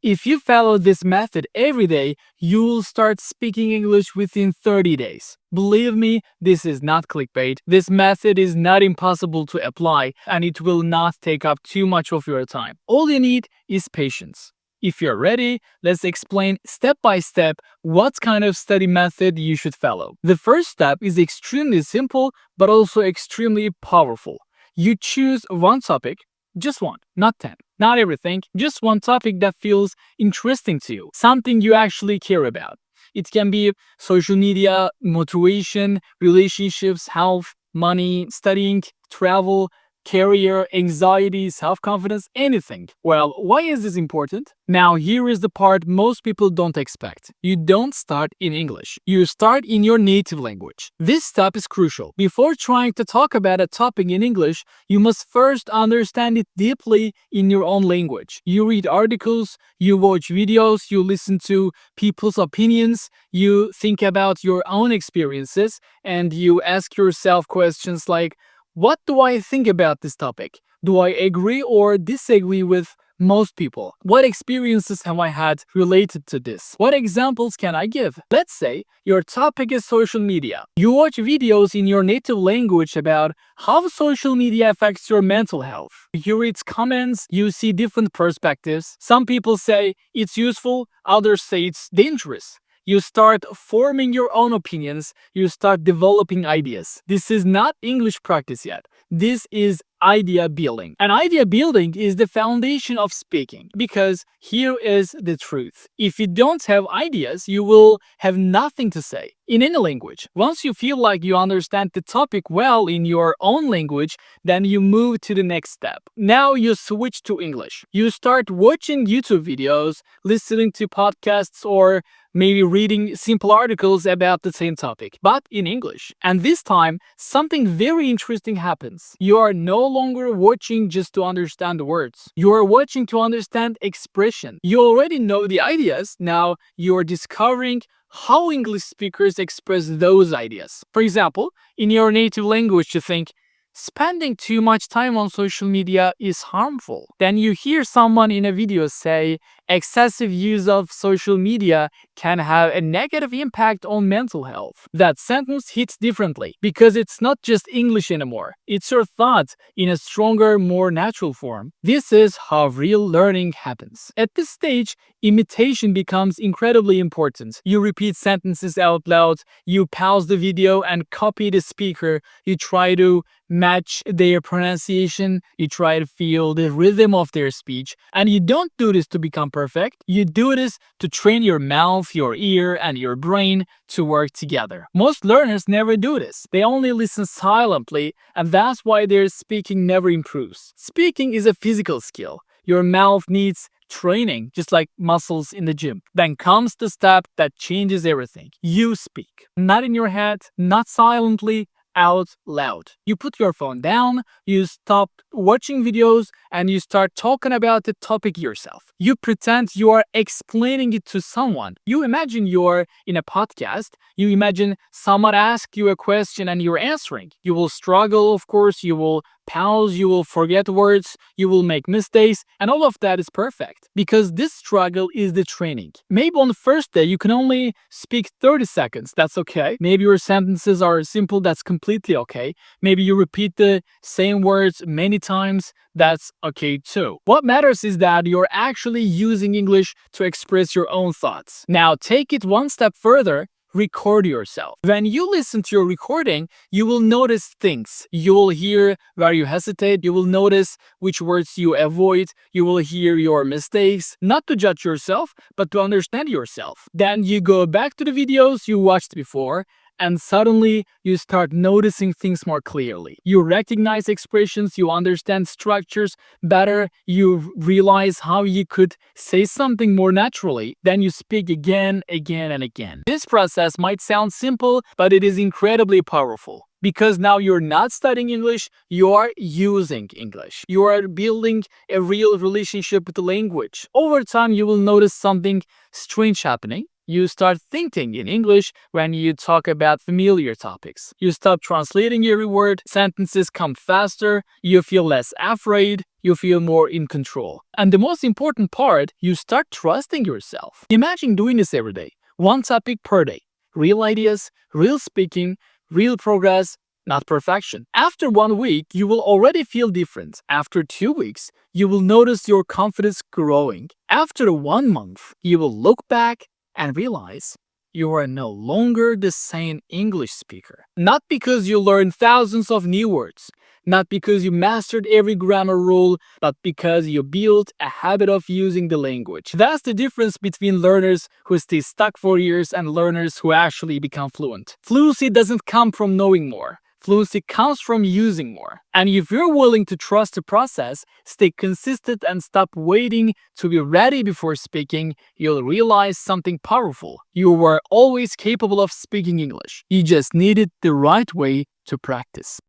If you follow this method every day, you will start speaking English within 30 days. Believe me, this is not clickbait. This method is not impossible to apply, and it will not take up too much of your time. All you need is patience. If you're ready, let's explain step by step what kind of study method you should follow. The first step is extremely simple but also extremely powerful. You choose one topic, just one, not 10. Not everything, just one topic that feels interesting to you, something you actually care about. It can be social media, motivation, relationships, health, money, studying, travel, career, anxiety, self-confidence, anything. Well, why is this important? Now, here is the part most people don't expect. You don't start in English. You start in your native language. This step is crucial. Before trying to talk about a topic in English, you must first understand it deeply in your own language. You read articles, you watch videos, you listen to people's opinions, you think about your own experiences, and you ask yourself questions like, what do I think about this topic? Do I agree or disagree with most people? What experiences have I had related to this? What examples can I give? Let's say your topic is social media. You watch videos in your native language about how social media affects your mental health. You read comments, you see different perspectives. Some people say it's useful, others say it's dangerous. You start forming your own opinions, you start developing ideas. This is not English practice yet. This is idea building. And idea building is the foundation of speaking, because here is the truth. If you don't have ideas, you will have nothing to say in any language. Once you feel like you understand the topic well in your own language, then you move to the next step. Now you switch to English. You start watching YouTube videos, listening to podcasts, or maybe reading simple articles about the same topic, but in English. And this time, something very interesting happens. You are no longer watching just to understand the words. You are watching to understand expression. You already know the ideas, now you are discovering how English speakers express those ideas. For example, in your native language, you think, spending too much time on social media is harmful. Then you hear someone in a video say, excessive use of social media can have a negative impact on mental health. That sentence hits differently because it's not just English anymore. It's your thought in a stronger, more natural form. This is how real learning happens. At this stage, imitation becomes incredibly important. You repeat sentences out loud, you pause the video and copy the speaker, you try to match their pronunciation, you try to feel the rhythm of their speech, and you don't do this to become perfect. You do this to train your mouth, your ear, and your brain to work together. Most learners never do this. They only listen silently, and that's why their speaking never improves. Speaking is a physical skill. Your mouth needs training, just like muscles in the gym. Then comes the step that changes everything. You speak. Not in your head, not silently, out loud. You put your phone down, you stop watching videos, and you start talking about the topic yourself. You pretend you are explaining it to someone. You imagine you're in a podcast. You imagine someone asks you a question and you're answering. You will struggle, of course. You will pause, you will forget words, you will make mistakes, and all of that is perfect because this struggle is the training. Maybe on the first day you can only speak 30 seconds, that's okay. Maybe your sentences are simple, that's completely okay. Maybe you repeat the same words many times, that's okay too. What matters is that you're actually using English to express your own thoughts. Now take it one step further. Record yourself. When you listen to your recording, you will notice things. You will hear where you hesitate. You will notice which words you avoid. You will hear your mistakes, not to judge yourself, but to understand yourself. Then you go back to the videos you watched before, and suddenly you start noticing things more clearly. You recognize expressions, you understand structures better, you realize how you could say something more naturally. Then you speak again, and again. This process might sound simple, but it is incredibly powerful. Because now you're not studying English, you are using English. You are building a real relationship with the language. Over time, you will notice something strange happening. You start thinking in English when you talk about familiar topics. You stop translating every word, sentences come faster, you feel less afraid, you feel more in control. And the most important part, you start trusting yourself. Imagine doing this every day, one topic per day. Real ideas, real speaking, real progress, not perfection. After 1 week, you will already feel different. After 2 weeks, you will notice your confidence growing. After 1 month, you will look back and realize you are no longer the same English speaker. Not because you learned thousands of new words, not because you mastered every grammar rule, but because you built a habit of using the language. That's the difference between learners who stay stuck for years and learners who actually become fluent. Fluency doesn't come from knowing more. Fluency comes from using more. And if you're willing to trust the process, stay consistent and stop waiting to be ready before speaking, you'll realize something powerful. You were always capable of speaking English. You just needed the right way to practice.